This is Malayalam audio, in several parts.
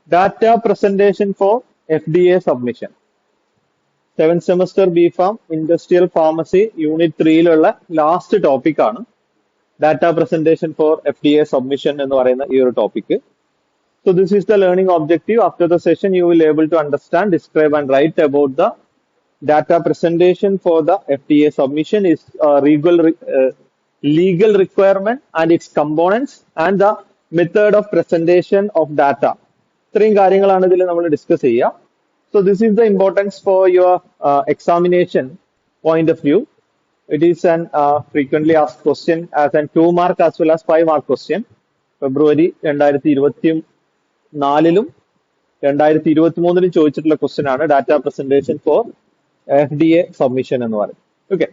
Data presentation for FDA submission. 7th semester B.Pharm Industrial Pharmacy Unit 3-ലുള്ള ലാസ്റ്റ് ടോപ്പിക്കാണ് data presentation for FDA submission എന്ന് പറയുന്ന ഈ ഒരു ടോപ്പിക്ക്. So this is the learning objective. After the session, you will able to understand, describe and write about the data presentation for the FDA submission is legal requirement and its components and the method of presentation of data. ഇത്രയും കാര്യങ്ങളാണ് ഇതിൽ നമ്മൾ ഡിസ്കസ് ചെയ്യുക. So this is the importance for your examination point of view. It is an frequently asked question as an 2 mark as well as 5 mark question. ഫെബ്രുവരി 2024-ലും 2023-ലും ചോദിച്ചിട്ടുള്ള ക്വസ്റ്റ്യൻ ആണ് data presentation for FDA submission എന്ന് പറയുന്നത്. Okay.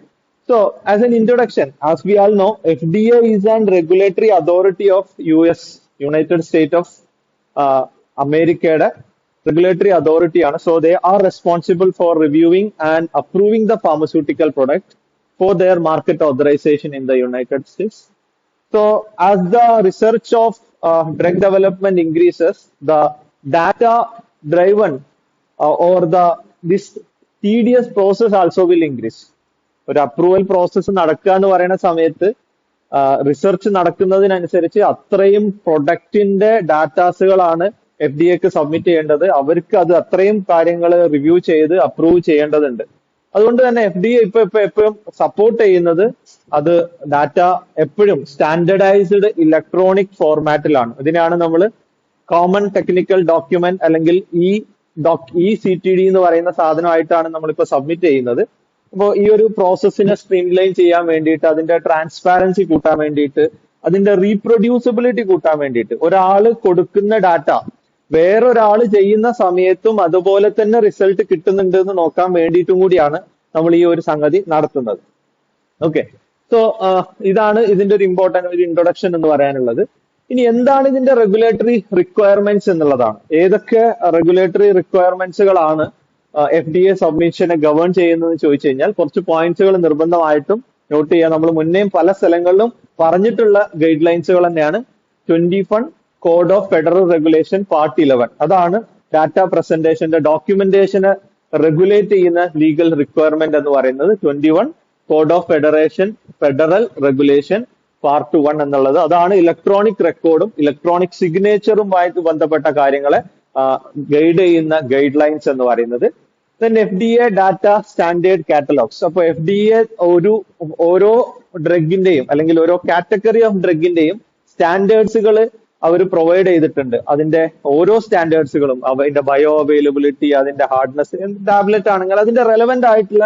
So as an introduction, as we all know, FDA is an regulatory authority of US, United States of America. Regulatory authority ആണ്. So they are responsible for reviewing and approving the pharmaceutical product for their market authorization in the United States. So as the research of drug development increases, the data driven or this tedious process also will increase. ഒരു അപ്രൂവൽ പ്രോസസ്സ് നടക്കുക എന്ന് പറയുന്ന സമയത്ത് റിസർച്ച് നടക്കുന്നതിനനുസരിച്ച് അത്രയും പ്രൊഡക്റ്റിന്റെ ഡാറ്റാസുകളാണ് FDA-ക്ക് സബ്മിറ്റ് ചെയ്യേണ്ടത്. അവർക്ക് അത് അത്രയും കാര്യങ്ങൾ റിവ്യൂ ചെയ്ത് അപ്രൂവ് ചെയ്യേണ്ടതുണ്ട്. അതുകൊണ്ട് തന്നെ FDA എപ്പോഴും സപ്പോർട്ട് ചെയ്യുന്നത് അത് ഡാറ്റ എപ്പോഴും സ്റ്റാൻഡർഡൈസ്ഡ് ഇലക്ട്രോണിക് ഫോർമാറ്റിലാണ്. ഇതിനാണ് നമ്മൾ കോമൺ ടെക്നിക്കൽ ഡോക്യുമെന്റ് അല്ലെങ്കിൽ CTD എന്ന് പറയുന്ന സാധനമായിട്ടാണ് നമ്മളിപ്പോൾ സബ്മിറ്റ് ചെയ്യുന്നത്. അപ്പോൾ ഈ ഒരു പ്രോസസ്സിനെ സ്ട്രീംലൈൻ ചെയ്യാൻ വേണ്ടിയിട്ട്, അതിന്റെ ട്രാൻസ്പാരൻസി കൂട്ടാൻ വേണ്ടിയിട്ട്, അതിന്റെ റീപ്രൊഡ്യൂസിബിലിറ്റി കൂട്ടാൻ വേണ്ടിയിട്ട്, ഒരാൾ കൊടുക്കുന്ന ഡാറ്റ വേറൊരാൾ ചെയ്യുന്ന സമയത്തും അതുപോലെ തന്നെ റിസൾട്ട് കിട്ടുന്നുണ്ട് എന്ന് നോക്കാൻ വേണ്ടിയിട്ടും കൂടിയാണ് നമ്മൾ ഈ ഒരു സംഗതി നടത്തുന്നത്. ഓക്കെ, സോ ഇതാണ് ഇതിന്റെ ഒരു ഇമ്പോർട്ടന്റ് ഒരു ഇൻട്രൊഡക്ഷൻ എന്ന് പറയാനുള്ളത്. ഇനി എന്താണ് ഇതിന്റെ റെഗുലേറ്ററി റിക്വയർമെന്റ്സ് എന്നുള്ളതാണ്. ഏതൊക്കെ റെഗുലേറ്ററി റിക്വയർമെന്റ്സുകളാണ് FDA സബ്മിഷനെ ഗവേൺ ചെയ്യുന്നതെന്ന് ചോദിച്ചു കഴിഞ്ഞാൽ കുറച്ച് പോയിന്റ്സുകൾ നിർബന്ധമായിട്ടും നോട്ട് ചെയ്യുക. നമ്മൾ മുന്നേയും പല സ്ഥലങ്ങളിലും പറഞ്ഞിട്ടുള്ള ഗൈഡ് ലൈൻസുകൾ തന്നെയാണ്. 21 code of federal regulation part 11. അതാണ് ഡാറ്റ പ്രസന്റേഷന്റെ ഡോക്യുമെന്റേഷനെ റെഗുലേറ്റ് ചെയ്യുന്ന ലീഗൽ റിക്വയർമെന്റ് എന്ന് പറയുന്നത്. 21 code of federal regulation part 1 എന്നുള്ളത്. അതാണ് ഇലക്ട്രോണിക് റെക്കോർഡും ഇലക്ട്രോണിക് സിഗ്നേച്ചറുമായിട്ട് ബന്ധപ്പെട്ട കാര്യങ്ങളെ ഗൈഡ് ചെയ്യുന്ന ഗൈഡ് ലൈൻസ് എന്ന് പറയുന്നത്. then FDA data standard catalogues. അപ്പൊ FDA ഓരോ ഡ്രഗിന്റെയും അല്ലെങ്കിൽ ഓരോ കാറ്റഗറി ഓഫ് ഡ്രഗിന്റെയും സ്റ്റാൻഡേർഡ്സുകൾ അവർ പ്രൊവൈഡ് ചെയ്തിട്ടുണ്ട്. അതിന്റെ ഓരോ സ്റ്റാൻഡേർഡ്സുകളും അതിന്റെ ബയോ അവൈലബിലിറ്റി, അതിന്റെ ഹാർഡ്നെസ്, ടാബ്ലറ്റ് ആണെങ്കിൽ അതിന്റെ റെലവെന്റ് ആയിട്ടുള്ള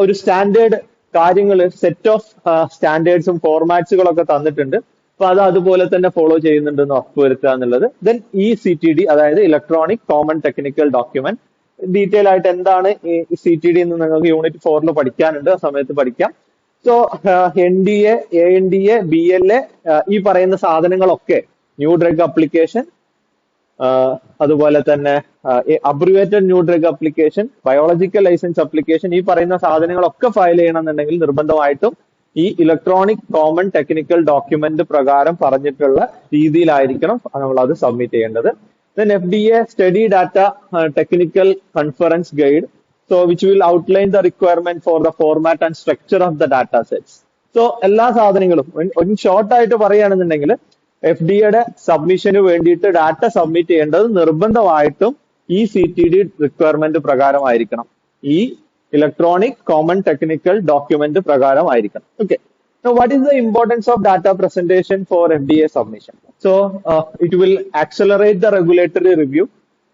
ഒരു സ്റ്റാൻഡേർഡ് കാര്യങ്ങൾ, സെറ്റ് ഓഫ് സ്റ്റാൻഡേർഡ്സും ഫോർമാറ്റ്സുകളൊക്കെ തന്നിട്ടുണ്ട്. അപ്പൊ അത് അതുപോലെ തന്നെ ഫോളോ ചെയ്യുന്നുണ്ടെന്ന് ഉറപ്പുവരുത്തുക എന്നുള്ളത്. ദെൻ CTD, അതായത് electronic common technical document. Detail ആയിട്ട് എന്താണ് ഈ CTD എന്ന് നിങ്ങൾക്ക് യൂണിറ്റ് 4 പഠിക്കാനുണ്ട്, ആ സമയത്ത് പഠിക്കാം. സോ NDA, ANDA, BLA ഈ പറയുന്ന സാധനങ്ങളൊക്കെ ന്യൂ ഡ്രഗ് അപ്ലിക്കേഷൻ, അതുപോലെ തന്നെ abbreviated new drug application, biological licence application, ഈ പറയുന്ന സാധനങ്ങളൊക്കെ ഫയൽ ചെയ്യണമെന്നുണ്ടെങ്കിൽ നിർബന്ധമായിട്ടും ഈ ഇലക്ട്രോണിക് കോമൺ ടെക്നിക്കൽ ഡോക്യുമെന്റ് പ്രകാരം പറഞ്ഞിട്ടുള്ള രീതിയിലായിരിക്കണം നമ്മൾ അത് സബ്മിറ്റ് ചെയ്യേണ്ടത്. Then FDA study data technical confers guide, so which will outline the requirement for the format and structure of the data sets. So എല്ലാ സാധനങ്ങളും ഷോർട്ട് ആയിട്ട് പറയുകയാണെന്നുണ്ടെങ്കിൽ FDA-യുടെ സബ്മിഷന് വേണ്ടിയിട്ട് ഡാറ്റ സബ്മിറ്റ് ചെയ്യേണ്ടത് നിർബന്ധമായിട്ടും ഈ CTD റിക്വയർമെന്റ് പ്രകാരമായിരിക്കണം, ഈ ഇലക്ട്രോണിക് കോമൺ ടെക്നിക്കൽ ഡോക്യുമെന്റ് പ്രകാരമായിരിക്കണം. Okay, so what is the importance of data presentation for FDA submission? So it will accelerate the regulatory review.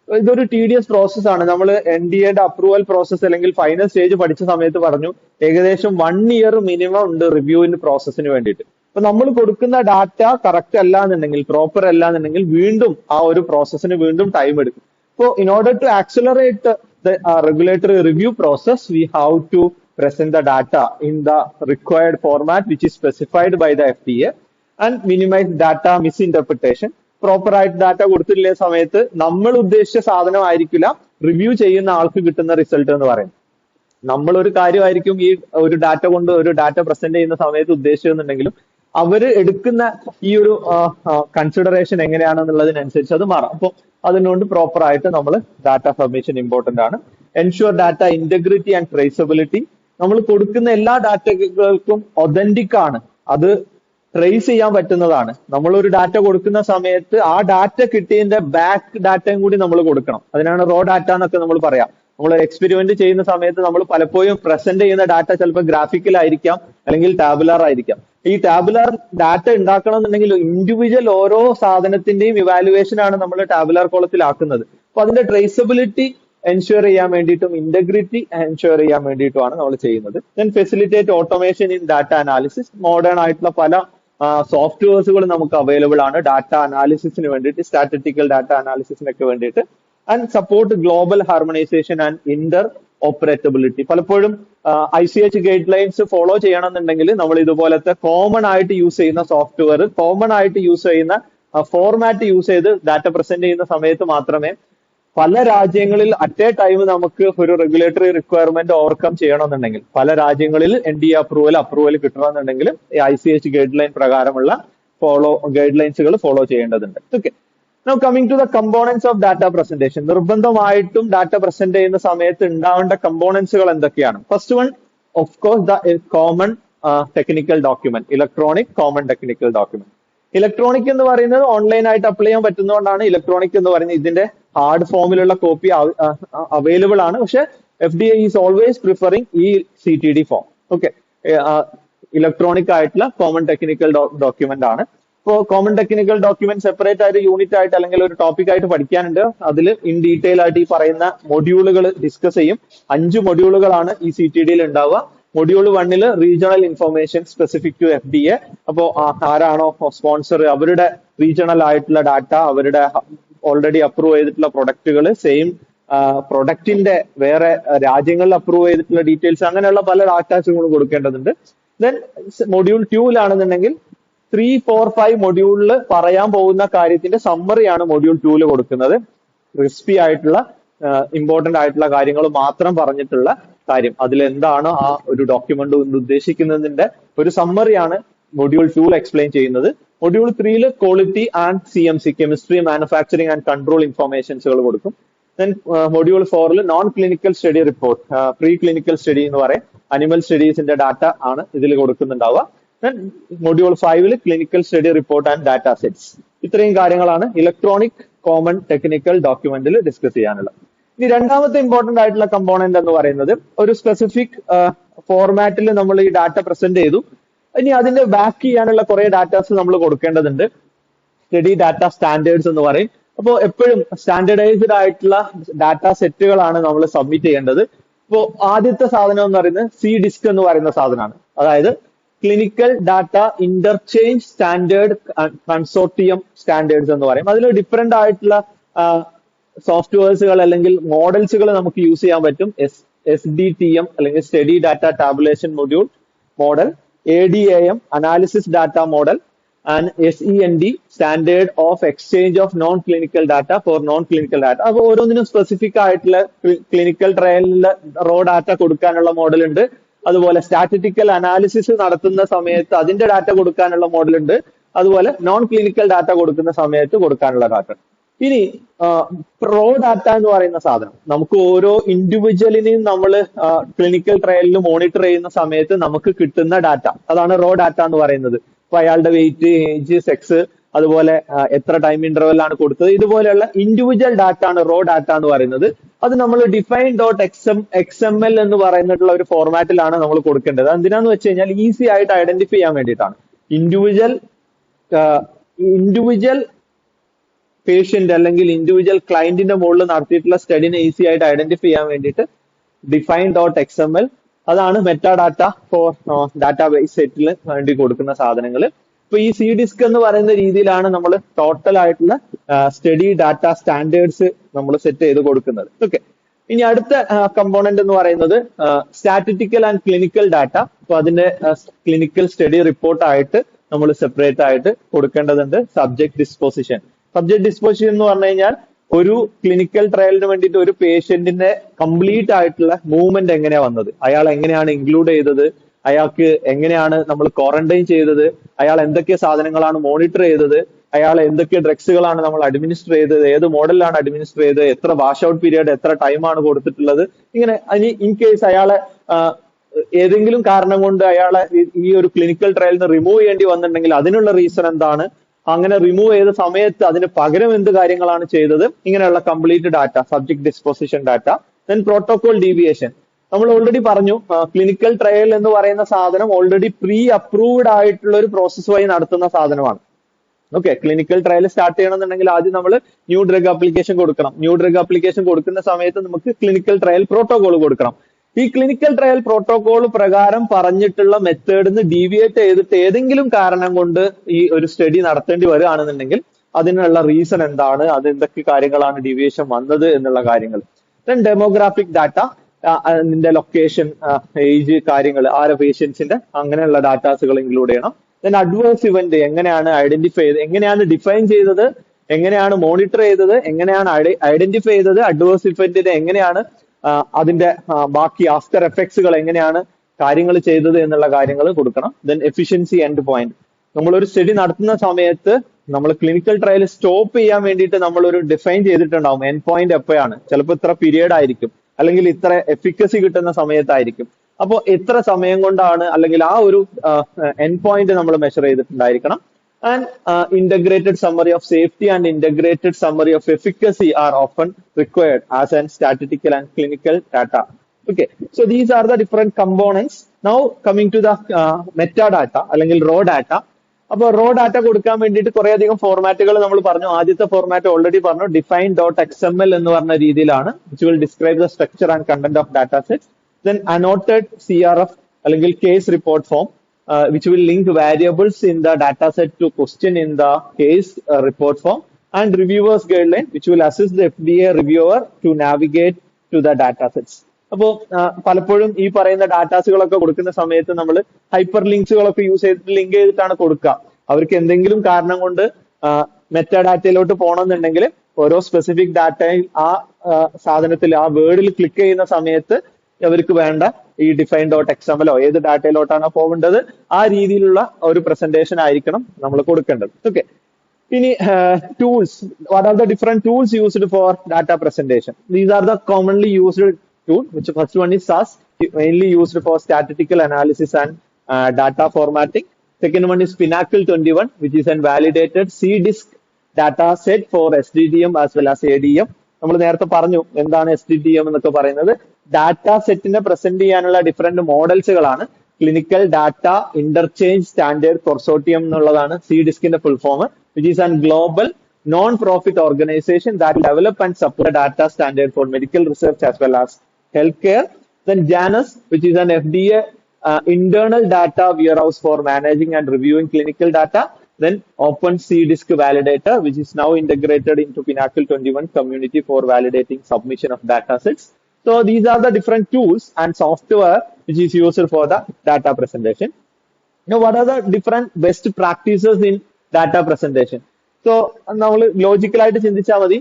ഇതൊരു tedious പ്രോസസ് ആണ്. നമ്മൾ NDA-യുടെ അപ്രൂവൽ പ്രോസസ് അല്ലെങ്കിൽ ഫൈനൽ സ്റ്റേജ് പഠിച്ച സമയത്ത് പറഞ്ഞു ഏകദേശം 1 ഇയർ മിനിമം ഉണ്ട് റിവ്യൂവിന്റെ പ്രോസസ്സിന് വേണ്ടിയിട്ട്. അപ്പൊ നമ്മൾ കൊടുക്കുന്ന ഡാറ്റ കറക്റ്റ് അല്ല എന്നുണ്ടെങ്കിൽ, പ്രോപ്പർ അല്ല എന്നുണ്ടെങ്കിൽ വീണ്ടും ആ ഒരു പ്രോസസ്സിന് വീണ്ടും ടൈം എടുക്കും. So in order to accelerate the regulatory review process, we have to present the data in the required format which is specified by the FDA and minimize data misinterpretation. Proper ആയിട്ട് ഡാറ്റ കൊടുത്തില്ല സമയത്ത് നമ്മൾ ഉദ്ദേശിച്ച സാധനമായിരിക്കില്ല റിവ്യൂ ചെയ്യുന്ന ആൾക്ക് കിട്ടുന്ന റിസൾട്ട് എന്ന് പറയുന്നത്. നമ്മൾ ഒരു കാര്യമായിരിക്കും ഈ ഒരു ഡാറ്റ കൊണ്ട് ഒരു ഡാറ്റ പ്രസന്റ് ചെയ്യുന്ന സമയത്ത് ഉദ്ദേശിച്ചെന്നുണ്ടെങ്കിലും അവര് എടുക്കുന്ന ഈ ഒരു കൺസിഡറേഷൻ എങ്ങനെയാണെന്നുള്ളതിനനുസരിച്ച് അത് മാറാം. അപ്പോൾ അതിനുകൊണ്ട് പ്രോപ്പർ ആയിട്ട് നമ്മൾ ഡാറ്റ സബ്മിഷൻ ഇമ്പോർട്ടന്റ് ആണ്. Ensure data integrity and traceability. നമ്മൾ കൊടുക്കുന്ന എല്ലാ ഡാറ്റകൾക്കും ഒതന്റിക് ആണ്, അത് ട്രേസ് ചെയ്യാൻ പറ്റുന്നതാണ്. നമ്മൾ ഒരു ഡാറ്റ കൊടുക്കുന്ന സമയത്ത് ആ ഡാറ്റ കിട്ടിയതിന്റെ ബാക്ക് ഡാറ്റയും കൂടി നമ്മൾ കൊടുക്കണം. അതിനാണ് റോ ഡാറ്റ എന്നൊക്കെ നമ്മൾ പറയാം. നമ്മൾ എക്സ്പെരിമെന്റ് ചെയ്യുന്ന സമയത്ത് നമ്മൾ പലപ്പോഴും പ്രസന്റ് ചെയ്യുന്ന ഡാറ്റ ചിലപ്പോൾ ഗ്രാഫിക്കൽ ആയിരിക്കാം, അല്ലെങ്കിൽ ടാബുലാർ ആയിരിക്കാം. ഈ ടാബുലാർ ഡാറ്റ ഉണ്ടാക്കണം എന്നുണ്ടെങ്കിൽ ഇൻഡിവിജ്വൽ ഓരോ സാധനത്തിന്റെയും ഇവാലുവേഷൻ ആണ് നമ്മൾ ടാബുലാർ കോളത്തിലാക്കുന്നത്. അപ്പൊ അതിന്റെ ട്രേസബിലിറ്റി എൻഷുർ ചെയ്യാൻ വേണ്ടിയിട്ടും ഇന്റഗ്രിറ്റി എൻഷുർ ചെയ്യാൻ വേണ്ടിയിട്ടുമാണ് നമ്മൾ ചെയ്യുന്നത്. Then facilitate automation in data analysis. Modern ആയിട്ടുള്ള പല സോഫ്റ്റ്വെയർസുകൾ നമുക്ക് അവൈലബിൾ ആണ് ഡാറ്റ അനാലിസിസിന് വേണ്ടിയിട്ട്, സ്റ്റാറ്റിസ്റ്റിക്കൽ ഡാറ്റ അനാലിസിസിനൊക്കെ വേണ്ടിയിട്ട്. And support global harmonisation and interoperability. പലപ്പോഴും ICH ഗൈഡ് ലൈൻസ് ഫോളോ ചെയ്യണമെന്നുണ്ടെങ്കിൽ നമ്മൾ ഇതുപോലത്തെ കോമൺ ആയിട്ട് യൂസ് ചെയ്യുന്ന സോഫ്റ്റ്വെയർ, കോമൺ ആയിട്ട് യൂസ് ചെയ്യുന്ന ഫോർമാറ്റ് യൂസ് ചെയ്ത് ഡാറ്റ പ്രസന്റ് ചെയ്യുന്ന സമയത്ത് മാത്രമേ പല രാജ്യങ്ങളിൽ അറ്റ് എ ടൈം നമുക്ക് ഒരു റെഗുലേറ്ററി റിക്വയർമെന്റ് ഓവർകം ചെയ്യണമെന്നുണ്ടെങ്കിൽ, പല രാജ്യങ്ങളിൽ NDA അപ്രൂവൽ കിട്ടണമെന്നുണ്ടെങ്കിൽ ICH ഗൈഡ് ലൈൻ പ്രകാരമുള്ള ഗൈഡ് ലൈൻസുകൾ ഫോളോ ചെയ്യേണ്ടതുണ്ട്. Okay, Now coming to the components of data presentation. നിർബന്ധമായിട്ടും ഡാറ്റ പ്രസന്റ് ചെയ്യുന്ന സമയത്ത് ഉണ്ടാവേണ്ട കമ്പോണൻസുകൾ എന്തൊക്കെയാണ്? First one, of course, the common technical document, electronic common technical document. Electronic എന്ന് പറയുന്നത് ഓൺലൈൻ ആയിട്ട് അപ്ലൈ ചെയ്യാൻ പറ്റുന്നതുകൊണ്ടാണ് ഇലക്ട്രോണിക് എന്ന് പറയുന്നത്. ഇതിന്റെ ഹാർഡ് ഫോമിലുള്ള കോപ്പി അവൈലബിൾ ആണ്, പക്ഷെ FDA ഈസ് ഓൾവേസ് പ്രിഫറിങ് ഈ CTD ഫോം. ഓക്കെ, ഇലക്ട്രോണിക് ആയിട്ടുള്ള കോമൺ ടെക്നിക്കൽ ഡോക്യുമെന്റ് ആണ്. ഇപ്പോൾ കോമൺ ടെക്നിക്കൽ ഡോക്യുമെന്റ് സെപ്പറേറ്റ് ആയിട്ട് യൂണിറ്റ് ആയിട്ട് അല്ലെങ്കിൽ ഒരു ടോപ്പിക് ആയിട്ട് പഠിക്കാനുണ്ട്. അതിൽ ഇൻ ഡീറ്റെയിൽ ആയിട്ട് ഈ പറയുന്ന മൊഡ്യൂളുകൾ ഡിസ്കസ് ചെയ്യും. 5 മൊഡ്യൂളുകളാണ് ഈ CTD യിൽ ഉണ്ടാവുക. Module 1 regional information specific to FDA. അപ്പോൾ ആരാണോ സ്പോൺസർ അവരുടെ റീജിയണൽ ആയിട്ടുള്ള ഡാറ്റ, അവരുടെ ഓൾറെഡി അപ്രൂവ് ചെയ്തിട്ടുള്ള പ്രൊഡക്റ്റുകൾ, സെയിം പ്രൊഡക്റ്റിന്റെ വേറെ രാജ്യങ്ങളിൽ അപ്രൂവ് ചെയ്തിട്ടുള്ള ഡീറ്റെയിൽസ്, അങ്ങനെയുള്ള പല ഡാറ്റാസുകളും കൊടുക്കേണ്ടതുണ്ട്. ദെൻ മൊഡ്യൂൾ 2 3, 4, 5 മൊഡ്യൂളിൽ പറയാൻ പോകുന്ന കാര്യത്തിന്റെ സമ്മറിയാണ് മൊഡ്യൂൾ 2 കൊടുക്കുന്നത്. ക്രിസ്പി ആയിട്ടുള്ള ഇമ്പോർട്ടന്റ് ആയിട്ടുള്ള കാര്യങ്ങൾ മാത്രം പറഞ്ഞിട്ടുള്ള കാര്യം, അതിലെന്താണ് ആ ഒരു ഡോക്യുമെന്റ് ഉദ്ദേശിക്കുന്നതിന്റെ ഒരു സമ്മറിയാണ് മൊഡ്യൂൾ 2 എക്സ്പ്ലെയിൻ ചെയ്യുന്നത്. Module 3 quality and CMC, chemistry, manufacturing and control ഇൻഫർമേഷൻസുകൾ കൊടുക്കും. Then module 4 non clinical study report, pre clinical study എന്ന് പറയും, അനിമൽ സ്റ്റഡീസിന്റെ ഡാറ്റ ആണ് ഇതിൽ കൊടുക്കുന്നുണ്ടാവുക. Module 5 clinical study report and data sets. ഇത്രയും കാര്യങ്ങളാണ് ഇലക്ട്രോണിക് കോമൺ ടെക്നിക്കൽ ഡോക്യുമെന്റിൽ ഡിസ്കസ് ചെയ്യാനുള്ളത്. ഇനി രണ്ടാമത്തെ ഇമ്പോർട്ടന്റ് ആയിട്ടുള്ള കമ്പോണന്റ് എന്ന് പറയുന്നത്, ഒരു സ്പെസിഫിക് ഫോർമാറ്റിൽ നമ്മൾ ഈ ഡാറ്റ പ്രസന്റ് ചെയ്തു. ഇനി അതിന്റെ ബാക്ക് ചെയ്യാനുള്ള കുറെ ഡാറ്റാസ് നമ്മൾ കൊടുക്കേണ്ടതുണ്ട്. സ്റ്റഡി ഡാറ്റ സ്റ്റാൻഡേർഡ്സ് എന്ന് പറയും. അപ്പോൾ എപ്പോഴും സ്റ്റാൻഡേർഡൈസ്ഡ് ആയിട്ടുള്ള ഡാറ്റ സെറ്റുകളാണ് നമ്മൾ സബ്മിറ്റ് ചെയ്യേണ്ടത്. ഇപ്പോൾ ആദ്യത്തെ സാധനം എന്ന് പറയുന്നത് CDISC എന്ന് പറയുന്ന സാധനമാണ്. അതായത് clinical data interchange standard consortium standards എന്ന് പറയും. അതിൽ ഡിഫറെന്റ് ആയിട്ടുള്ള സോഫ്റ്റ്വെയർസുകൾ അല്ലെങ്കിൽ മോഡൽസുകൾ നമുക്ക് യൂസ് ചെയ്യാൻ പറ്റും. SDTM അല്ലെങ്കിൽ study data tabulation module model, ADAM analysis data model, and SEND standard of exchange of non clinical data four non clinical data. അപ്പോൾ ഓരോന്നിനും സ്പെസിഫിക് ആയിട്ടുള്ള ക്ലിനിക്കൽ ട്രയലിൽ റോ ഡാറ്റ കൊടുക്കാനുള്ള മോഡൽ ഉണ്ട്. അതുപോലെ സ്റ്റാറ്റിസ്റ്റിക്കൽ അനാലിസിസ് നടത്തുന്ന സമയത്ത് അതിന്റെ ഡാറ്റ കൊടുക്കാനുള്ള മോഡൽ ഉണ്ട്. അതുപോലെ നോൺ ക്ലിനിക്കൽ ഡാറ്റ കൊടുക്കുന്ന സമയത്ത് കൊടുക്കാനുള്ള ഡാറ്റ. ഇനി റോ ഡാറ്റ എന്ന് പറയുന്ന സാധനം, നമുക്ക് ഓരോ ഇൻഡിവിജ്വലിനെയും നമ്മൾ ക്ലിനിക്കൽ ട്രയലിൽ മോണിറ്റർ ചെയ്യുന്ന സമയത്ത് നമുക്ക് കിട്ടുന്ന ഡാറ്റ, അതാണ് റോ ഡാറ്റ എന്ന് പറയുന്നത്. അപ്പൊ അയാളുടെ വെയിറ്റ്, ഏജ്, സെക്സ്, അതുപോലെ എത്ര ടൈം ഇന്റർവെല്ലാണ് കൊടുത്തത്, ഇതുപോലെയുള്ള ഇൻഡിവിജ്വൽ ഡാറ്റ ആണ് റോ ഡാറ്റ എന്ന് പറയുന്നത്. അത് നമ്മൾ define.xml എന്ന് പറയുന്നിട്ടുള്ള ഒരു ഫോർമാറ്റിലാണ് നമ്മൾ കൊടുക്കേണ്ടത്. എന്തിനാന്ന് വെച്ച് കഴിഞ്ഞാൽ ഈസി ആയിട്ട് ഐഡന്റിഫൈ ചെയ്യാൻ വേണ്ടിയിട്ടാണ്. ഇൻഡിവിജ്വൽ പേഷ്യന്റ് അല്ലെങ്കിൽ ഇൻഡിവിജ്വൽ ക്ലയന്റിന്റെ മുകളിൽ നടത്തിയിട്ടുള്ള സ്റ്റഡിനെ ഈസി ആയിട്ട് ഐഡന്റിഫൈ ചെയ്യാൻ വേണ്ടിയിട്ട് define.xml, അതാണ് മെറ്റാഡാറ്റ ഫോർ ഡാറ്റാബേസ് സെറ്റിൽ വേണ്ടി കൊടുക്കുന്ന സാധനങ്ങൾ. ഇപ്പൊ ഈ CDISC എന്ന് പറയുന്ന രീതിയിലാണ് നമ്മൾ ടോട്ടൽ ആയിട്ടുള്ള സ്റ്റഡി ഡാറ്റ സ്റ്റാൻഡേർഡ്സ് നമ്മൾ സെറ്റ് ചെയ്ത് കൊടുക്കുന്നത്. ഓക്കെ, ഇനി അടുത്ത കമ്പോണന്റ് എന്ന് പറയുന്നത് സ്റ്റാറ്റിസ്റ്റിക്കൽ ആൻഡ് ക്ലിനിക്കൽ ഡാറ്റ. അപ്പൊ അതിന്റെ ക്ലിനിക്കൽ സ്റ്റഡി റിപ്പോർട്ട് ആയിട്ട് നമ്മൾ സെപ്പറേറ്റ് ആയിട്ട് കൊടുക്കേണ്ടതുണ്ട്. സബ്ജക്ട് ഡിസ്പോസിഷൻ എന്ന് പറഞ്ഞു കഴിഞ്ഞാൽ ഒരു ക്ലിനിക്കൽ ട്രയലിന് വേണ്ടിയിട്ട് ഒരു പേഷ്യന്റിന്റെ കംപ്ലീറ്റ് ആയിട്ടുള്ള മൂവ്മെന്റ് എങ്ങനെയാ വന്നത്, അയാൾ എങ്ങനെയാണ് ഇൻക്ലൂഡ് ചെയ്തത്, അയാൾക്ക് എങ്ങനെയാണ് നമ്മൾ ക്വാറന്റൈൻ ചെയ്തത്, അയാൾ എന്തൊക്കെ സാധനങ്ങളാണ് മോണിറ്റർ ചെയ്തത്, അയാൾ എന്തൊക്കെ ഡ്രഗ്സുകളാണ് നമ്മൾ അഡ്മിനിസ്റ്റർ ചെയ്തത്, ഏത് മോഡലിലാണ് അഡ്മിനിസ്റ്റർ ചെയ്തത്, എത്ര വാഷ് ഔട്ട് പീരീഡ് എത്ര ടൈമാണ് കൊടുത്തിട്ടുള്ളത്, ഇങ്ങനെ ഇൻ കേസ് അയാളെ ഏതെങ്കിലും കാരണം കൊണ്ട് അയാളെ ഈ ഒരു ക്ലിനിക്കൽ ട്രയലിൽ നിന്ന് റിമൂവ് ചെയ്യേണ്ടി വന്നിട്ടുണ്ടെങ്കിൽ അതിനുള്ള റീസൺ എന്താണ്, അങ്ങനെ റിമൂവ് ചെയ്ത സമയത്ത് അതിന് പകരം എന്ത് കാര്യങ്ങളാണ് ചെയ്തത്, ഇങ്ങനെയുള്ള complete data, subject disposition data. Then protocol deviation. നമ്മൾ ഓൾറെഡി പറഞ്ഞു ക്ലിനിക്കൽ ട്രയൽ എന്ന് പറയുന്ന സാധനം ഓൾറെഡി പ്രീ അപ്രൂവ്ഡ് ആയിട്ടുള്ള ഒരു പ്രോസസ് വഴി നടത്തുന്ന സാധനമാണ്. ഓക്കെ, ക്ലിനിക്കൽ ട്രയൽ സ്റ്റാർട്ട് ചെയ്യണമെന്നുണ്ടെങ്കിൽ ആദ്യം നമ്മൾ ന്യൂ ഡ്രഗ് ആപ്ലിക്കേഷൻ കൊടുക്കണം. ന്യൂ ഡ്രഗ് ആപ്ലിക്കേഷൻ കൊടുക്കുന്ന സമയത്ത് നമുക്ക് ക്ലിനിക്കൽ ട്രയൽ പ്രോട്ടോകോൾ കൊടുക്കണം. ഈ ക്ലിനിക്കൽ ട്രയൽ പ്രോട്ടോകോൾ പ്രകാരം പറഞ്ഞിട്ടുള്ള മെത്തേഡിൽ നിന്ന് ഡീവിയേറ്റ് ചെയ്തിട്ട് ഏതെങ്കിലും കാരണം കൊണ്ട് ഈ ഒരു സ്റ്റഡി നടത്തേണ്ടി വരികയാണെന്നുണ്ടെങ്കിൽ അതിനുള്ള റീസൺ എന്താണ്, അത് എന്തൊക്കെ കാര്യങ്ങളാണ് ഡീവിയേഷൻ വന്നത് എന്നുള്ള കാര്യങ്ങൾ. ദെൻ ഡെമോഗ്രാഫിക് ഡാറ്റ, അതിന്റെ ലൊക്കേഷൻ, ഏജ്, കാര്യങ്ങൾ, ആരോ പേഷ്യൻസിന്റെ, അങ്ങനെയുള്ള ഡാറ്റാസുകൾ ഇൻക്ലൂഡ് ചെയ്യണം. ദെൻ അഡ്വേഴ്സ് ഇവന്റ് എങ്ങനെയാണ് ഐഡന്റിഫൈ ചെയ്തത്, എങ്ങനെയാണ് ഡിഫൈൻ ചെയ്തത്, എങ്ങനെയാണ് മോണിറ്റർ ചെയ്തത്, എങ്ങനെയാണ് ഐഡന്റിഫൈ ചെയ്തത്, അഡ്വേഴ്സ് ഇവന്റിനെ എങ്ങനെയാണ് അതിന്റെ ബാക്കി ആഫ്റ്റർ എഫക്ട്സുകൾ എങ്ങനെയാണ് കാര്യങ്ങൾ ചെയ്തത് എന്നുള്ള കാര്യങ്ങൾ കൊടുക്കണം. Then efficiency end point. നമ്മളൊരു സ്റ്റഡി നടത്തുന്ന സമയത്ത് നമ്മൾ ക്ലിനിക്കൽ ട്രയൽ സ്റ്റോപ്പ് ചെയ്യാൻ വേണ്ടിയിട്ട് നമ്മളൊരു ഡിഫൈൻ ചെയ്തിട്ടുണ്ടാവും എൻഡ് പോയിന്റ് എപ്പോഴാണ്. ചിലപ്പോൾ ഇത്ര പീരിയഡ് ആയിരിക്കും, അല്ലെങ്കിൽ ഇത്ര എഫിക്കസി കിട്ടുന്ന സമയത്തായിരിക്കും. അപ്പോൾ എത്ര സമയം കൊണ്ടാണ്, അല്ലെങ്കിൽ ആ ഒരു എൻഡ് പോയിന്റ് നമ്മൾ measure ചെയ്തിട്ടുണ്ടായിരിക്കണം. And integrated summary of safety and integrated summary of efficacy are often required as an statistical and clinical data. Okay, so these are the different components. Now coming to the metadata അല്ലെങ്കിൽ raw data. അപ്പോൾ റോ ഡാറ്റ കൊടുക്കാൻ വേണ്ടിയിട്ട് കുറേയധികം ഫോർമാറ്റുകൾ നമ്മൾ പറഞ്ഞു. ആദ്യത്തെ ഫോർമാറ്റ് ഓൾറെഡി പറഞ്ഞു, ഡിഫൈൻ ഡോട്ട് XML എന്ന് പറഞ്ഞ രീതിയിലാണ്, which will describe the structure and content of data sets. Then annotated CRF അല്ലെങ്കിൽ case report form, which will link variables in the data set to question in the case report form, and reviewers guideline, which will assist the FDA reviewer to navigate to the data sets. അപ്പോൾ പലപ്പോഴും ഈ പറയുന്ന ഡാറ്റാസുകളൊക്കെ കൊടുക്കുന്ന സമയത്ത് നമ്മൾ ഹൈപ്പർ ലിങ്ക്സുകളൊക്കെ യൂസ് ചെയ്തിട്ട് ലിങ്ക് ചെയ്തിട്ടാണ് കൊടുക്കുക. അവർക്ക് എന്തെങ്കിലും കാരണം കൊണ്ട് മെറ്റാ ഡാറ്റയിലോട്ട് പോകണമെന്നുണ്ടെങ്കിൽ ഓരോ സ്പെസിഫിക് ഡാറ്റയിൽ ആ സാധനത്തിൽ ആ വേർഡിൽ ക്ലിക്ക് ചെയ്യുന്ന സമയത്ത് അവർക്ക് വേണ്ട ഈ ഡിഫൈൻ ഡോട്ട് XML ഏത് ഡാറ്റയിലോട്ടാണോ പോകേണ്ടത് ആ രീതിയിലുള്ള ഒരു പ്രസന്റേഷൻ ആയിരിക്കണം നമ്മൾ കൊടുക്കേണ്ടത്. ഓക്കെ, ഇനി tools. What are the different tools used for data presentation? These are the commonly used tool, which first one is SAS, mainly used for statistical analysis and data formatting. Second one is Pinnacle 21, which is a validated CDISC data set for SDDM as well as ADM. നമ്മൾ നേരത്തെ പറഞ്ഞു എന്താണ് SDDM എന്നൊക്കെ പറയുന്നത്. ഡാറ്റ സെറ്റിനെ പ്രസന്റ് ചെയ്യാനുള്ള ഡിഫറെന്റ് മോഡൽസുകളാണ്. Clinical data interchange standard consortium എന്നുള്ളതാണ് CDISCന്റെ full form, which is a global non-profit organization that develop and support data standard for medical research as well as healthcare. Then JANUS, which is an FDA internal data warehouse for managing and reviewing clinical data. Then Open CDISC Validator, which is now integrated into Pinnacle 21 community for validating submission of data sets. So these are the different tools and software which is used for the data presentation. Now, what are the different best practices in data presentation? So നമ്മൾ ലോജിക്കലായിട്ട് ചിന്തിച്ചാൽ മതി,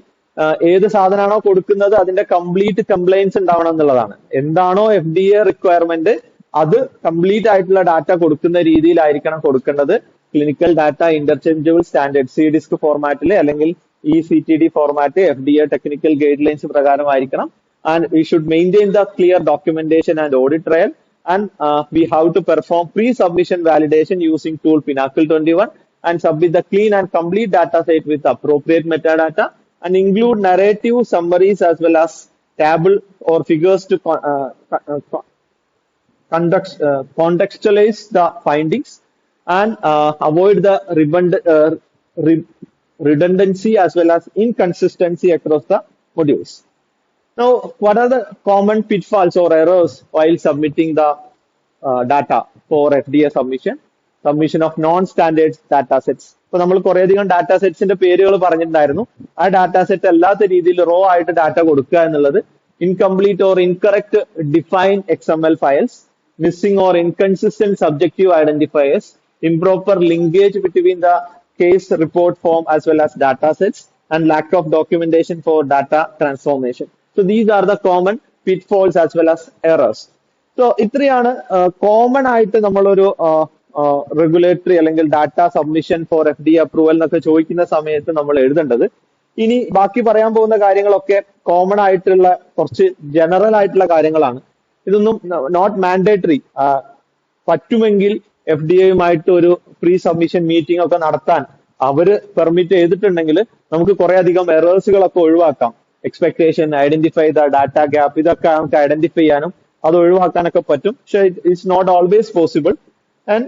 ഏത് സാധനമാണോ കൊടുക്കുന്നത് അതിന്റെ കംപ്ലീറ്റ് കംപ്ലൈൻസ് ഉണ്ടാവണം എന്നുള്ളതാണ്. എന്താണോ FDA റിക്വയർമെന്റ് അത് കംപ്ലീറ്റ് ആയിട്ടുള്ള ഡാറ്റ കൊടുക്കുന്ന രീതിയിലായിരിക്കണം കൊടുക്കേണ്ടത്. Clinical data interchangeable standard CDISC ഫോർമാറ്റിൽ അല്ലെങ്കിൽ ECTD format FDA technical guidelines പ്രകാരമായിരിക്കണം. And we should maintain the clear documentation and audit trail. And we have to perform pre-submission validation using tool Pinnacle 21 and submit the clean and complete data set with appropriate metadata and include narrative summaries as well as table or figures to contextualize the findings and avoid the redundancy as well as inconsistency across the modules. Now, what are the common pitfalls or errors while submitting the data for FDA submission? Submission of non-standard data sets. ഇപ്പൊ നമ്മൾ കുറേയധികം ഡാറ്റാ സെറ്റ്സിന്റെ പേരുകൾ പറഞ്ഞിട്ടുണ്ടായിരുന്നു. ആ ഡാറ്റാ സെറ്റ് അല്ലാത്ത രീതിയിൽ റോ ആയിട്ട് ഡാറ്റ കൊടുക്കുക എന്നുള്ളത്, incomplete or incorrect define XML files, missing or inconsistent subjective identifiers, improper linkage between the case report form as well as data sets, and lack of documentation for data transformation. So these are the common pitfalls as well as errors. So ഇത്രയാണ് കോമൺ ആയിട്ട് നമ്മളൊരു റെഗുലേറ്ററി അല്ലെങ്കിൽ data submission for FDA approval എന്നൊക്കെ ചോദിക്കുന്ന സമയത്ത് നമ്മൾ എഴുതേണ്ടത്. ഇനി ബാക്കി പറയാൻ പോകുന്ന കാര്യങ്ങളൊക്കെ കോമൺ ആയിട്ടുള്ള കുറച്ച് ജനറൽ ആയിട്ടുള്ള കാര്യങ്ങളാണ്. ഇതൊന്നും നോട്ട് മാൻഡേറ്ററി. പറ്റുമെങ്കിൽ FDAയുമായിട്ട് ഒരു പ്രീ സബ്മിഷൻ മീറ്റിംഗ് ഒക്കെ നടത്താൻ അവര് പെർമിറ്റ് ചെയ്തിട്ടുണ്ടെങ്കിൽ നമുക്ക് കുറെ അധികം എറേഴ്സുകളൊക്കെ ഒഴിവാക്കാം. Expectation, identify the data gap, ഇതൊക്കെ നമുക്ക് ഐഡന്റിഫൈ ചെയ്യാനും അത് ഒഴിവാക്കാനൊക്കെ പറ്റും. പക്ഷെ it's not always possible. And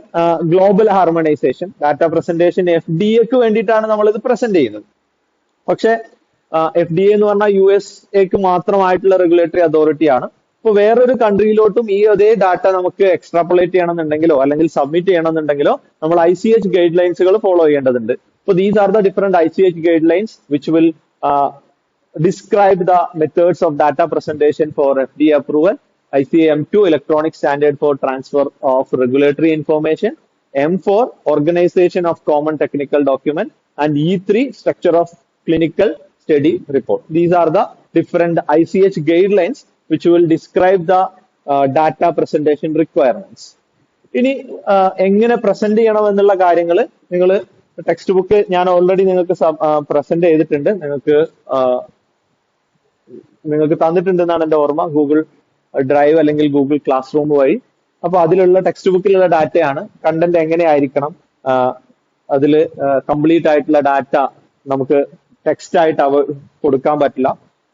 global harmonisation, data presentation FDAക്ക് വേണ്ടിയിട്ടാണ് നമ്മൾ ഇത് പ്രസന്റ് ചെയ്യുന്നത്. പക്ഷെ FDA എന്ന് പറഞ്ഞാൽ USA മാത്രമായിട്ടുള്ള റെഗുലേറ്ററി അതോറിറ്റിയാണ്. ഇപ്പൊ വേറൊരു കൺട്രിയിലോട്ടും ഈ അതേ ഡാറ്റ നമുക്ക് എക്സ്ട്രാപ്പുലേറ്റ് ചെയ്യണമെന്നുണ്ടെങ്കിലോ അല്ലെങ്കിൽ സബ്മിറ്റ് ചെയ്യണമെന്നുണ്ടെങ്കിലോ നമ്മൾ ICH ഗൈഡ് ലൈൻസുകൾ ഫോളോ ചെയ്യേണ്ടതുണ്ട്. So these are the different ICH guidelines which will describe the methods of data presentation for FDA approval. ICA M2 Electronic Standard for Transfer of Regulatory Information, M4 Organization of Common Technical Document, and E3 Structure of Clinical Study Report. These are the different ICH guidelines which will describe the data presentation requirements. ഇനി എങ്ങനെ പ്രസന്റ് ചെയ്യണം എന്നുള്ള കാര്യങ്ങൾ നിങ്ങൾ ടെക്സ്റ്റ് ബുക്ക് ഞാൻ ഓൾറെഡി നിങ്ങൾക്ക് പ്രസന്റ് ചെയ്തിട്ടുണ്ട്. നിങ്ങൾക്ക് തന്നിട്ടുണ്ടെന്നാണ് എന്റെ ഓർമ്മ, ഗൂഗിൾ ഡ്രൈവ് അല്ലെങ്കിൽ ഗൂഗിൾ ക്ലാസ് റൂം വഴി. അപ്പൊ അതിലുള്ള ടെക്സ്റ്റ് ബുക്കിലുള്ള ഡാറ്റയാണ്. കണ്ടന്റ് എങ്ങനെയായിരിക്കണം, അതിൽ കംപ്ലീറ്റ് ആയിട്ടുള്ള ഡാറ്റ നമുക്ക് ടെക്സ്റ്റ് ആയിട്ട് കൊടുക്കാൻ പറ്റില്ല.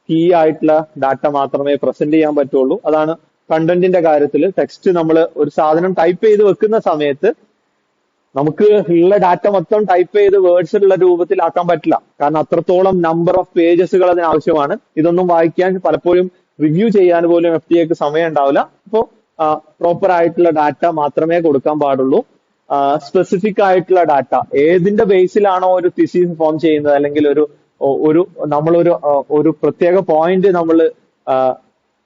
കീ ആയിട്ടുള്ള ഡാറ്റ മാത്രമേ പ്രസന്റ് ചെയ്യാൻ പറ്റുള്ളൂ. അതാണ് കണ്ടന്റിന്റെ കാര്യത്തിൽ. ടെക്സ്റ്റ് നമ്മൾ ഒരു സാധനം ടൈപ്പ് ചെയ്ത് വെക്കുന്ന സമയത്ത് നമുക്ക് ഉള്ള ഡാറ്റ മൊത്തം ടൈപ്പ് ചെയ്ത് വേർഡ്സിലുള്ള രൂപത്തിലാക്കാൻ പറ്റില്ല. കാരണം അത്രത്തോളം നമ്പർ ഓഫ് പേജസുകൾ അതിന് ആവശ്യമാണ്. ഇതൊന്നും വായിക്കാൻ പലപ്പോഴും റിവ്യൂ ചെയ്യാൻ പോലും FDAക്ക് സമയം ഉണ്ടാവില്ല. അപ്പോൾ പ്രോപ്പർ ആയിട്ടുള്ള ഡാറ്റ മാത്രമേ കൊടുക്കാൻ പാടുള്ളൂ. സ്പെസിഫിക് ആയിട്ടുള്ള ഡാറ്റ ഏതിന്റെ ബേസിലാണോ ഒരു തിസീസ് ഫോം ചെയ്യുന്നത് അല്ലെങ്കിൽ നമ്മളൊരു പ്രത്യേക പോയിന്റ് നമ്മൾ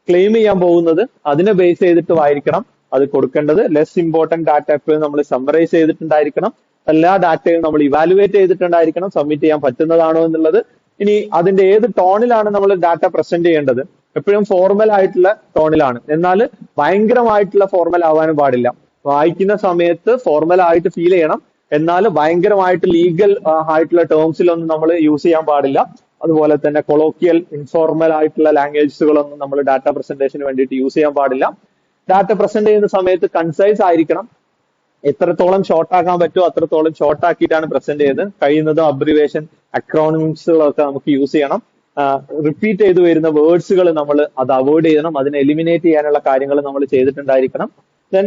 ക്ലെയിം ചെയ്യാൻ പോകുന്നത് അതിനെ ബേസ് ചെയ്തിട്ടുമായിരിക്കണം അത് കൊടുക്കേണ്ടത്. ലെസ് ഇമ്പോർട്ടന്റ് ഡാറ്റ എപ്പോഴും നമ്മൾ സമ്മറൈസ് ചെയ്തിട്ടുണ്ടായിരിക്കണം. എല്ലാ ഡാറ്റയും നമ്മൾ ഇവാലുവേറ്റ് ചെയ്തിട്ടുണ്ടായിരിക്കണം, സബ്മിറ്റ് ചെയ്യാൻ പറ്റുന്നതാണോ എന്നുള്ളത്. ഇനി അതിന്റെ ഏത് ടോണിലാണ് നമ്മൾ ഡാറ്റ പ്രസന്റ് ചെയ്യേണ്ടത്? എപ്പോഴും ഫോർമൽ ആയിട്ടുള്ള ടോണിലാണ്. എന്നാൽ ഭയങ്കരമായിട്ടുള്ള ഫോർമൽ ആവാനും പാടില്ല. വായിക്കുന്ന സമയത്ത് ഫോർമൽ ആയിട്ട് ഫീൽ ചെയ്യണം, എന്നാൽ ഭയങ്കരമായിട്ട് ലീഗൽ ആയിട്ടുള്ള ടേംസിലൊന്നും നമ്മൾ യൂസ് ചെയ്യാൻ പാടില്ല. അതുപോലെ തന്നെ കൊളോക്കിയൽ, ഇൻഫോർമൽ ആയിട്ടുള്ള ലാംഗ്വേജസുകളൊന്നും നമ്മൾ ഡാറ്റ പ്രസന്റേഷന് വേണ്ടിയിട്ട് യൂസ് ചെയ്യാൻ പാടില്ല. ഡാറ്റ പ്രസന്റ് ചെയ്യുന്ന സമയത്ത് കൺസൈസ് ആയിരിക്കണം. എത്രത്തോളം ഷോർട്ട് ആക്കാൻ പറ്റുമോ അത്രത്തോളം ഷോർട്ട് ആക്കിയിട്ടാണ് പ്രസന്റ് ചെയ്തത്. കഴിയുന്നതും അബ്രിവേഷൻ, അക്രോണിംസുകളൊക്കെ നമുക്ക് യൂസ് ചെയ്യണം. റിപ്പീറ്റ് ചെയ്ത് വരുന്ന വേർഡ്സുകൾ നമ്മൾ അത് അവോയ്ഡ് ചെയ്യണം. അതിനെ എലിമിനേറ്റ് ചെയ്യാനുള്ള കാര്യങ്ങൾ നമ്മൾ ചെയ്തിട്ടുണ്ടായിരിക്കണം. ദെൻ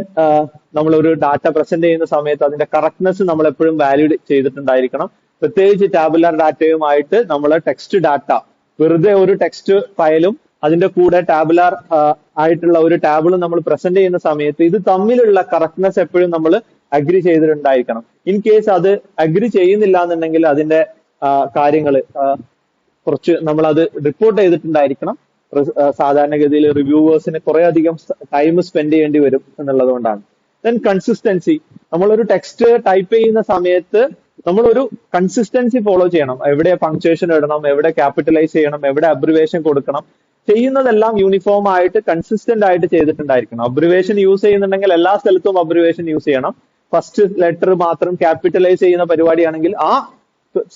നമ്മളൊരു ഡാറ്റ പ്രസന്റ് ചെയ്യുന്ന സമയത്ത് അതിന്റെ കറക്റ്റ്നെസ് നമ്മൾ എപ്പോഴും വാലിഡ് ചെയ്തിട്ടുണ്ടായിരിക്കണം. പ്രത്യേകിച്ച് ടാബുലർ ഡാറ്റയുമായിട്ട് നമ്മൾ ടെക്സ്റ്റ് ഡാറ്റ, വെറുതെ ഒരു ടെക്സ്റ്റ് ഫയലും അതിന്റെ കൂടെ ടാബുലർ ആയിട്ടുള്ള ഒരു ടാബിളും നമ്മൾ പ്രസന്റ് ചെയ്യുന്ന സമയത്ത് ഇത് തമ്മിലുള്ള കറക്റ്റ്നെസ് എപ്പോഴും നമ്മൾ അഗ്രി ചെയ്തിട്ടുണ്ടായിരിക്കണം. ഇൻ കേസ് അത് അഗ്രി ചെയ്യുന്നില്ല എന്നുണ്ടെങ്കിൽ അതിന്റെ കാര്യങ്ങൾ കുറച്ച് നമ്മൾ അത് റിപ്പോർട്ട് ചെയ്തിട്ടുണ്ടായിരിക്കണം. സാധാരണഗതിയിൽ റിവ്യൂവേഴ്സിന് കുറെ അധികം ടൈം സ്പെൻഡ് ചെയ്യേണ്ടി വരും എന്നുള്ളത് കൊണ്ടാണ്. ദെൻ കൺസിസ്റ്റൻസി, നമ്മളൊരു ടെക്സ്റ്റ് ടൈപ്പ് ചെയ്യുന്ന സമയത്ത് നമ്മളൊരു കൺസിസ്റ്റൻസി ഫോളോ ചെയ്യണം. എവിടെ പങ്ക്ച്വേഷൻ ഇടണം, എവിടെ ക്യാപിറ്റലൈസ് ചെയ്യണം, എവിടെ അബ്രിവേഷൻ കൊടുക്കണം, ചെയ്യുന്നതെല്ലാം യൂണിഫോം ആയിട്ട് കൺസിസ്റ്റന്റ് ആയിട്ട് ചെയ്തിട്ടുണ്ടായിരിക്കണം. അബ്രിവേഷൻ യൂസ് ചെയ്യുന്നുണ്ടെങ്കിൽ എല്ലാ സ്ഥലത്തും അബ്രിവേഷൻ യൂസ് ചെയ്യണം. ഫസ്റ്റ് ലെറ്റർ മാത്രം ക്യാപിറ്റലൈസ് ചെയ്യുന്ന പരിപാടിയാണെങ്കിൽ ആ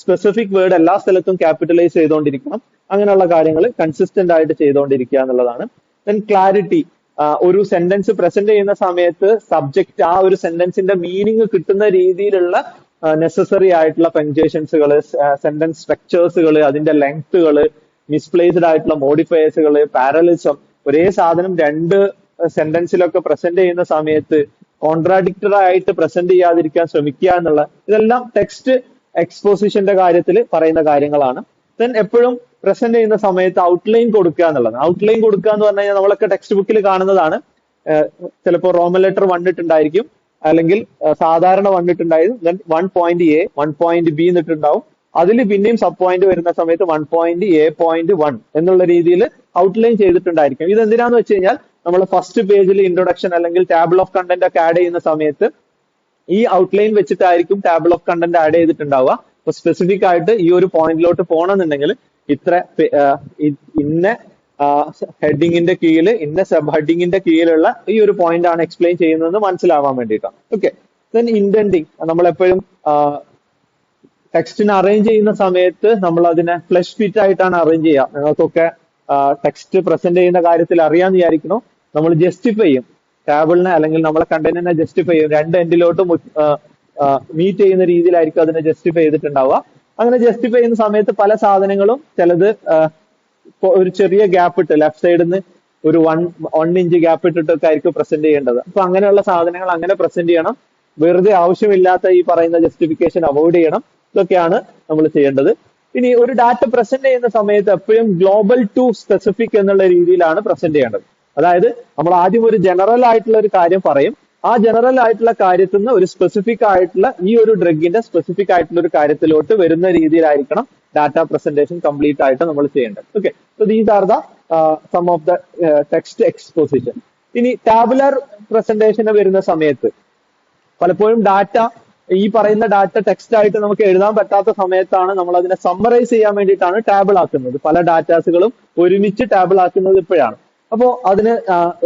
സ്പെസിഫിക് വേർഡ് എല്ലാ സ്ഥലത്തും ക്യാപിറ്റലൈസ് ചെയ്തുകൊണ്ടിരിക്കണം. അങ്ങനെയുള്ള കാര്യങ്ങൾ കൺസിസ്റ്റന്റ് ആയിട്ട് ചെയ്തുകൊണ്ടിരിക്കുക എന്നുള്ളതാണ്. ദെൻ ക്ലാരിറ്റി, ഒരു സെന്റൻസ് പ്രസന്റ് ചെയ്യുന്ന സമയത്ത് സബ്ജക്റ്റ് ആ ഒരു സെന്റൻസിന്റെ മീനിങ് കിട്ടുന്ന രീതിയിലുള്ള നെസസറി ആയിട്ടുള്ള പങ്ക്ച്വേഷൻസുകൾ, സെന്റൻസ് സ്ട്രക്ചേഴ്സുകൾ, അതിന്റെ ലെങ്ത്തുകൾ, മിസ്പ്ലേസ്ഡ് ആയിട്ടുള്ള മോഡിഫയേഴ്സുകൾ, പാരലിസം, ഒരേ സാധനം രണ്ട് സെന്റൻസിലൊക്കെ പ്രസന്റ് ചെയ്യുന്ന സമയത്ത് കോൺട്രാഡിക്ടറി ആയിട്ട് പ്രസന്റ് ചെയ്യാതിരിക്കാൻ ശ്രമിക്കുക എന്നുള്ള ഇതെല്ലാം ടെക്സ്റ്റ് എക്സ്പോസിഷന്റെ കാര്യത്തിൽ പറയുന്ന കാര്യങ്ങളാണ്. ദെൻ എപ്പോഴും പ്രസന്റ് ചെയ്യുന്ന സമയത്ത് ഔട്ട്ലൈൻ കൊടുക്കുക എന്നുള്ളത്. ഔട്ട്ലൈൻ കൊടുക്കുക എന്ന് പറഞ്ഞു കഴിഞ്ഞാൽ നമ്മളൊക്കെ ടെക്സ്റ്റ് ബുക്കിൽ കാണുന്നതാണ്. ചിലപ്പോൾ റോമൻ ലെറ്റർ വന്നിട്ടുണ്ടായിരിക്കും, അല്ലെങ്കിൽ സാധാരണ വന്നിട്ടുണ്ടായിരുന്നു. Then 1.A 1.B എന്നിട്ടുണ്ടാവും. അതിൽ പിന്നെയും സബ് പോയിന്റ് വരുന്ന സമയത്ത് 1.A.1 എന്നുള്ള രീതിയിൽ ഔട്ട്ലൈൻ ചെയ്തിട്ടുണ്ടായിരിക്കും. ഇത് എന്തിനാന്ന് വെച്ച് കഴിഞ്ഞാൽ നമ്മൾ ഫസ്റ്റ് പേജിൽ ഇൻട്രൊഡക്ഷൻ അല്ലെങ്കിൽ ടേബിൾ ഓഫ് കണ്ടന്റ് ഒക്കെ ആഡ് ചെയ്യുന്ന സമയത്ത് ഈ ഔട്ട്ലൈൻ വെച്ചിട്ടായിരിക്കും ടേബിൾ ഓഫ് കണ്ടന്റ് ആഡ് ചെയ്തിട്ടുണ്ടാവുക. അപ്പൊ സ്പെസിഫിക് ആയിട്ട് ഈ ഒരു പോയിന്റിലോട്ട് പോകണമെന്നുണ്ടെങ്കിൽ ഇന്ന ഹെഡിങ്ങിന്റെ കീഴിൽ ഇന്ന സബ് ഹെഡിങ്ങിന്റെ കീഴിലുള്ള ഈ ഒരു പോയിന്റ് ആണ് എക്സ്പ്ലെയിൻ ചെയ്യുന്നതെന്ന് മനസ്സിലാവാൻ വേണ്ടിയിട്ടാണ്. ഓക്കെ, ദെൻ ഇൻഡന്റിങ് നമ്മളെപ്പോഴും ടെക്സ്റ്റിനെ അറേഞ്ച് ചെയ്യുന്ന സമയത്ത് നമ്മൾ അതിനെ ഫ്ലഷ് ഫിറ്റ് ആയിട്ടാണ് അറേഞ്ച് ചെയ്യുക. നിങ്ങൾക്കൊക്കെ ടെക്സ്റ്റ് പ്രസന്റ് ചെയ്യുന്ന കാര്യത്തിൽ അറിയാന്ന് വിചാരിക്കുന്നു. നമ്മൾ ജസ്റ്റിഫൈ ചെയ്യും ടേബിളിനെ, അല്ലെങ്കിൽ നമ്മളെ കണ്ടന്റിനെ ജസ്റ്റിഫൈ ചെയ്യും. രണ്ട് എൻഡിലോട്ടും മീറ്റ് ചെയ്യുന്ന രീതിയിലായിരിക്കും അതിനെ ജസ്റ്റിഫൈ ചെയ്തിട്ടുണ്ടാവുക. അങ്ങനെ ജസ്റ്റിഫൈ ചെയ്യുന്ന സമയത്ത് പല സാധനങ്ങളും ചിലത് ഒരു ചെറിയ ഗ്യാപ്പ് ഇട്ട് ലെഫ്റ്റ് സൈഡിൽ നിന്ന് ഒരു 1 ഇഞ്ച് ഗ്യാപ്പ് ഇട്ടിട്ടൊക്കെ ആയിരിക്കും പ്രസന്റ് ചെയ്യേണ്ടത്. അപ്പൊ അങ്ങനെയുള്ള സാധനങ്ങൾ അങ്ങനെ പ്രസന്റ് ചെയ്യണം. വെറുതെ ആവശ്യമില്ലാത്ത ഈ പറയുന്ന ജസ്റ്റിഫിക്കേഷൻ അവോയ്ഡ് ചെയ്യണം. ഇതൊക്കെയാണ് നമ്മൾ ചെയ്യേണ്ടത്. ഇനി ഒരു ഡാറ്റ പ്രസന്റ് ചെയ്യുന്ന സമയത്ത് എപ്പോഴും ഗ്ലോബൽ ടു സ്പെസിഫിക് എന്നുള്ള രീതിയിലാണ് പ്രസന്റ് ചെയ്യേണ്ടത്. അതായത് നമ്മൾ ആദ്യം ഒരു ജനറൽ ആയിട്ടുള്ള ഒരു കാര്യം പറയും. ആ ജനറൽ ആയിട്ടുള്ള കാര്യത്തിൽ നിന്ന് ഒരു സ്പെസിഫിക് ആയിട്ടുള്ള ഈ ഒരു ഡ്രഗിന്റെ സ്പെസിഫിക് ആയിട്ടുള്ള ഒരു കാര്യത്തിലോട്ട് വരുന്ന രീതിയിലായിരിക്കണം ഡാറ്റ പ്രസന്റേഷൻ കംപ്ലീറ്റ് ആയിട്ട് നമ്മൾ ചെയ്യേണ്ടത്. Okay, so these are the sum of the text exposition. ഇനി ടാബുലർ പ്രസന്റേഷന് വരുന്ന സമയത്ത് പലപ്പോഴും ഡാറ്റ ഈ പറയുന്ന ഡാറ്റ ടെക്സ്റ്റ് ആയിട്ട് നമുക്ക് എഴുതാൻ പറ്റാത്ത സമയത്താണ് നമ്മൾ അതിനെ സമ്മറൈസ് ചെയ്യാൻ വേണ്ടിയിട്ടാണ് ടാബിൾ ആക്കുന്നത്. പല ഡാറ്റാസുകളും ഒരുമിച്ച് ടാബിൾ ആക്കുന്നത് ഇപ്പോഴാണ്. അപ്പോ അതിന്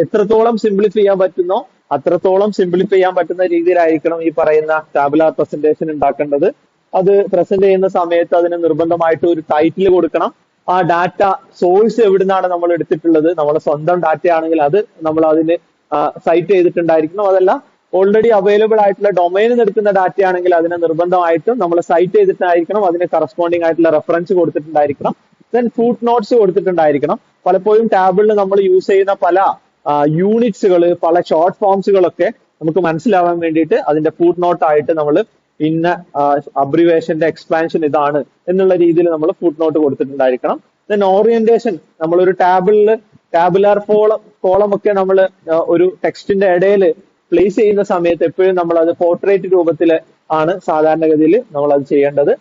എത്രത്തോളം സിംപ്ലിഫൈ ചെയ്യാൻ പറ്റുന്നോ അത്രത്തോളം സിംപ്ലിഫൈ ചെയ്യാൻ പറ്റുന്ന രീതിയിലായിരിക്കണം ഈ പറയുന്ന ടാബുലാർ പ്രസന്റേഷൻ ഉണ്ടാക്കേണ്ടത്. അത് പ്രസന്റ് ചെയ്യുന്ന സമയത്ത് അതിന് നിർബന്ധമായിട്ട് ഒരു ടൈറ്റിൽ കൊടുക്കണം. ആ ഡാറ്റ സോഴ്സ് എവിടുന്നാണ് നമ്മൾ എടുത്തിട്ടുള്ളത്, നമ്മുടെ സ്വന്തം ഡാറ്റ ആണെങ്കിൽ അത് നമ്മൾ അതിന് സൈറ്റ് ചെയ്തിട്ടുണ്ടായിരിക്കണം. അതെല്ലാം ഓൾറെഡി അവൈലബിൾ ആയിട്ടുള്ള ഡൊമൈനിൽ എടുക്കുന്ന ഡാറ്റ ആണെങ്കിൽ അതിനെ നിർബന്ധമായിട്ടും നമ്മൾ സൈറ്റ് ചെയ്തിട്ടായിരിക്കണം. അതിന് കറസ്പോണ്ടിങ് ആയിട്ടുള്ള റെഫറൻസ് കൊടുത്തിട്ടുണ്ടായിരിക്കണം. ദെൻ ഫുട് നോട്ട്സ് കൊടുത്തിട്ടുണ്ടായിരിക്കണം. പലപ്പോഴും ടാബിളിൽ നമ്മൾ യൂസ് ചെയ്യുന്ന പല യൂണിറ്റ്സുകൾ, പല ഷോർട്ട് ഫോംസുകളൊക്കെ നമുക്ക് മനസ്സിലാവാൻ വേണ്ടിയിട്ട് അതിന്റെ ഫുട് നോട്ട് ആയിട്ട് നമ്മൾ ഇന്ന അബ്രിവേഷന്റെ എക്സ്പാൻഷൻ ഇതാണ് എന്നുള്ള രീതിയിൽ നമ്മൾ ഫുട് നോട്ട് കൊടുത്തിട്ടുണ്ടായിരിക്കണം. ദെൻ ഓറിയന്റേഷൻ, നമ്മളൊരു ടാബുലാർ കോളം ഒക്കെ നമ്മൾ ഒരു ടെക്സ്റ്റിന്റെ ഇടയിൽ പ്ലേസ് ചെയ്യുന്ന സമയത്ത് എപ്പോഴും നമ്മൾ അത് പോർട്രേറ്റ് രൂപത്തിൽ ആണ് സാധാരണഗതിയിൽ നമ്മൾ അത് ചെയ്യേണ്ടത്.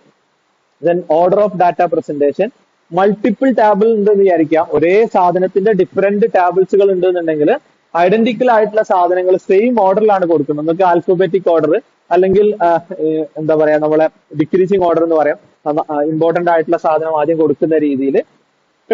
Then order of data presentation, multiple table ഉണ്ടെന്ന് വിചാരിക്കാം. ഒരേ സാധനത്തിന്റെ ഡിഫറെന്റ് ടാബിൾസുകൾ ഉണ്ടെന്നുണ്ടെങ്കിൽ ഐഡന്റിക്കൽ ആയിട്ടുള്ള സാധനങ്ങൾ സെയിം ഓർഡറിലാണ് കൊടുക്കുന്നത്. നമുക്ക് ആൽഫബറ്റിക് ഓർഡർ അല്ലെങ്കിൽ എന്താ പറയാ നമ്മളെ ഡിക്രീസിങ് ഓർഡർ എന്ന് പറയാം. ഇമ്പോർട്ടന്റ് ആയിട്ടുള്ള സാധനം ആദ്യം കൊടുക്കുന്ന രീതിയിൽ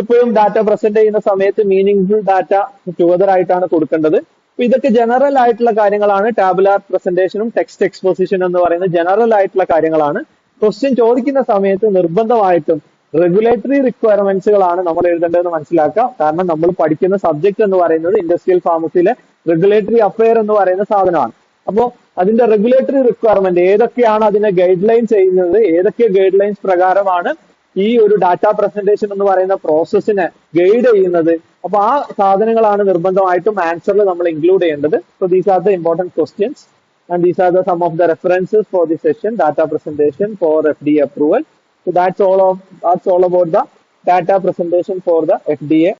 എപ്പോഴും ഡാറ്റ പ്രസന്റ് ചെയ്യുന്ന സമയത്ത് മീനിങ്ഫുൾ ഡാറ്റ ടുഗദർ ആയിട്ടാണ് കൊടുക്കേണ്ടത്. അപ്പൊ ഇതൊക്കെ ജനറൽ ആയിട്ടുള്ള കാര്യങ്ങളാണ്. ടാബുലാർ പ്രസന്റേഷനും ടെക്സ്റ്റ് എക്സ്പോസിഷൻ എന്ന് പറയുന്നത് ജനറൽ ആയിട്ടുള്ള കാര്യങ്ങളാണ്. ക്വസ്റ്റ്യൻ ചോദിക്കുന്ന സമയത്ത് നിർബന്ധമായിട്ടും റെഗുലേറ്ററി റിക്വയർമെന്റ്സുകളാണ് നമ്മൾ എഴുതേണ്ടതെന്ന് മനസ്സിലാക്കുക. കാരണം നമ്മൾ പഠിക്കുന്ന സബ്ജക്ട് എന്ന് പറയുന്നത് ഇൻഡസ്ട്രിയൽ ഫാർമസിയിലെ റെഗുലേറ്ററി അഫെയർ എന്ന് പറയുന്ന സാധനമാണ്. അപ്പോൾ അതിന്റെ റെഗുലേറ്ററി റിക്വയർമെന്റ് ഏതൊക്കെയാണ് അതിനെ ഗൈഡ് ലൈൻ ചെയ്യുന്നത്, ഏതൊക്കെ ഗൈഡ് ലൈൻസ് പ്രകാരമാണ് ഈ ഒരു ഡാറ്റ പ്രസന്റേഷൻ എന്ന് പറയുന്ന പ്രോസസ്സിനെ ഗൈഡ് ചെയ്യുന്നത്. അപ്പൊ ആ സാധനങ്ങളാണ് നിർബന്ധമായിട്ടും ആൻസറിൽ നമ്മൾ ഇൻക്ലൂഡ് ചെയ്യേണ്ടത്. So these are the important questions and these are the some of the references for the session data presentation for FDA approval. So that's all about the data presentation for the FDA